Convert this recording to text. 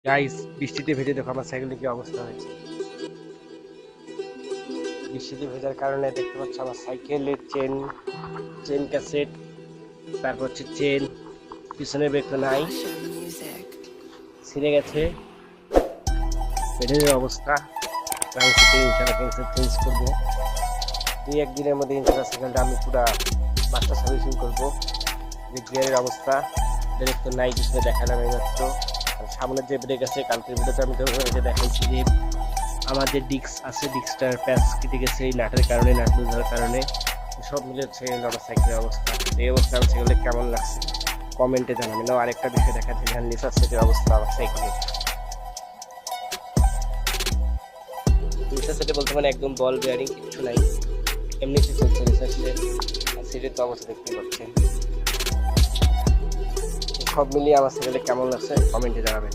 Guys, বৃষ্টিতে ভেজে দেখো আমার সাইকেলের কি অবস্থা হয়েছে। বৃষ্টিতে ভেজার কারণে দেখতে পাচ্ছ আমার সাইকেলের চেন ক্যাসেট, তারপর হচ্ছে চেন, পিছনের ব্রেক তো নাই, ছিঁড়ে গেছে, পেডেলের অবস্থা। ট্রাঙ্কসিতে ইনশাল্লাহ চেঞ্জ করবো। 2-1 দিনের মধ্যে ইনশাল্লাহ সাইকেলটা আমি পুরো মাস্টার সার্ভিসিং করবো। যে গিয়ারের অবস্থা, ব্রেক তো নাই, কিছু দেখালাম এই মাত্র। আর সামনের যে ব্রেক আছে, কালকের ভিডিওতে আমি তো দেখাইছি যে আমার যে ডিস্ক আছে, ডিস্কটার প্যাচ কেটে গেছে এই নাটের কারণে, নাট লুজ হওয়ার কারণে। সব মিলে হচ্ছে আমার সাইকেলের অবস্থা। এই অবস্থা আমার সাইকেলে কেমন লাগছে কমেন্টে জানাবেন। আরেকটা বিষয় দেখাচ্ছি, লিসার সেটের অবস্থা আমার সাইকেলের। লিসার সেটে বলতে মানে একদম বল বেয়ারিং কিচ্ছু নাই, এমনিতে চলছে লিসার সেট। সেটের তো অবস্থা দেখতে পাচ্ছেন। সব মিলিয়ে আমার সাইকেলে কেমন লাগছে কমেন্টে জানাবেন।